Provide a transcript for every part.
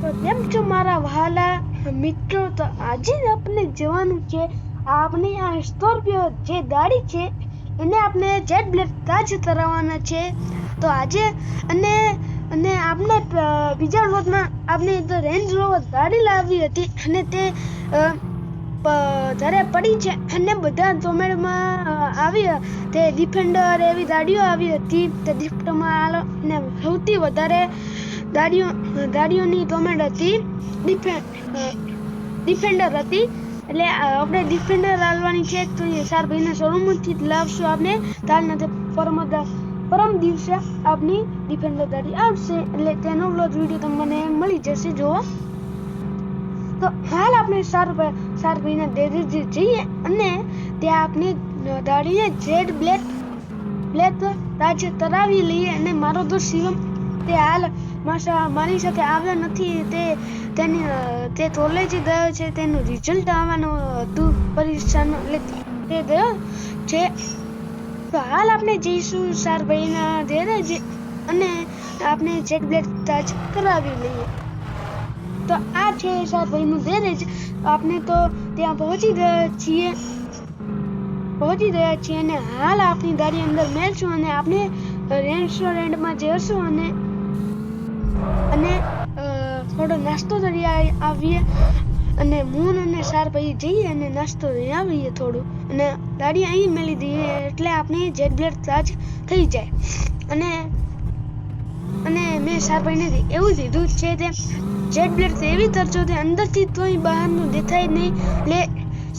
તો કેમ છો મારા વહાલા મિત્રો? તો આજે આપણે જવાનું છે આપણે આ સ્કોર્પિયો જે ગાડી છે એને આપણે જેટ બ્લેક તાજ કરાવવાના છે. તો આજે અને અને આપણે બીજા રોજમાં આપણે તો રેન્જ રોવર ગાડી લાવી હતી અને તે જ્યારે પડી છે અને બધા ટોમેટોમાં આવી તે ડિફેન્ડર એવી ગાડીઓ આવી હતી. તે ડિફેન્ડરમાં ને સૌથી વધારે ગાડીઓની ટોમેટ હતી ડિફેન્ડર હતી. એટલે આપણે ડિફેન્ડર લાવવાની છે. તો એ સાર ભાઈના શોરૂમથી જ લાવશું. આપણે કાલના પરમ દિવસે આપની ડિફેન્ડર ગાડી આવશે એટલે તેનો વિડીયો તમને મળી જશે. જુઓ તો હાલ આપણે સાર ભાઈના ગેરેજે જઈએ અને ત્યાં આપણે ગાડીને જેટ બ્લેક તાજ કરાવી લઈએ. અને મારો દોસ્ત શિવમ તે હાલ મારી સાથે આવ્યો નથી. તે કોલેજ ગયો છે. તેનું રિઝલ્ટ આવવાનું હતું પરીક્ષાનું એટલે તે ગયો છે. તો હાલ આપણે જઈશું સારભાઈના ગેરેજ અને આપણે જેટ બ્લેક તાજ કરાવી લઈએ. તો આ છે સારભાઈનું ગેરેજ. આપણે તો ત્યાં પહોંચી ગયા છીએ અને હાલ આપણી ગાડી અંદર મેળશું અને આપણે રેસ્ટોરન્ટમાં જઈશું અને થોડો નાસ્તો કરી આવીએ. અને મૂન અને સાર ભાઈ જઈએ અને નાસ્તો લઈ આવીએ થોડું અને ગાડી અહીં મેળી દઈએ એટલે આપણી જેટ બ્લેક તાજ થઈ જાય. અને મેં સાર ભાઈને એવું કીધું છે તે જેટ બ્લેક એવી તરજો તે અંદરથી તોય બહારનું દેખાય નહીં. એટલે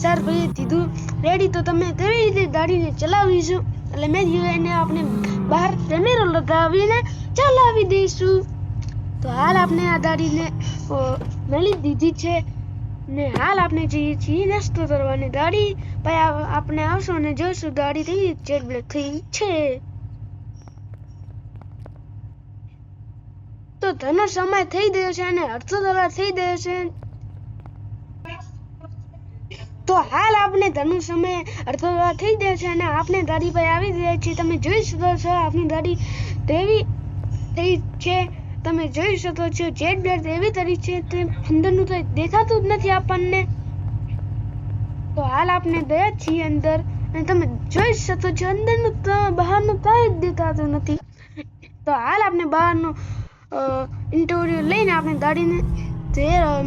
સાર ભાઈએ કીધું રેડી તો તમે કેવી રીતે ગાડીને ચલાવીશું. એટલે મેં કીધું એને આપણે બહાર કેમેરો લગાવીને ચલાવી દઈશું. તો હાલ આપણે આ ગાડીને મેળી દીધી છે ને હાલ આપણે જઈએ છીએ નાસ્તો કરવાની. ગાડી ભાઈ આપણે આવશું અને જોઈશું ગાડી થઈ જેટ બ્લેક થઈ છે. તો ઘણો સમય થઈ ગયો છે અને અડધો કલાક થઈ ગયો છે. તો હાલ આપણે ઘણો સમય અડધો કલાક થઈ ગયો છે અને આપણે ગાડી પર આવી ગયા છીએ. તમે જોઈ શકો છો આપણી ગાડી તેવી થઈ છે. તમે જોઈ શકો છો જેટ બ્લેક એવી તરી છે તે અંદરનું તો દેખાતું જ નથી આપણને. તો હાલ આપણે ગયા છીએ અંદર અને તમે જોઈ શકો છો અંદરનું બહારનું કાંઈ જ દેખાતું નથી. તો હાલ આપણે બહારનું ઇન્ટરવ્યુ લઈને આપણે ગાડીને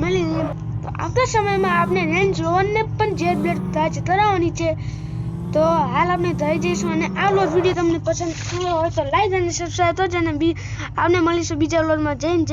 મળી લઈએ. તો આવતા સમયમાં આપણે રેન્જ રોવરને પણ જેટ બ્લેક તાજ કરાવવાની છે. તો હાલ આપણે થઈ જઈશું અને આ વિડીયો તમને પસંદ આવ્યો હોય તો લાઈક અને સબસ્ક્રાઈબ કરજો અને આપણે મળીશું બીજા વ્લોગમાં. જઈને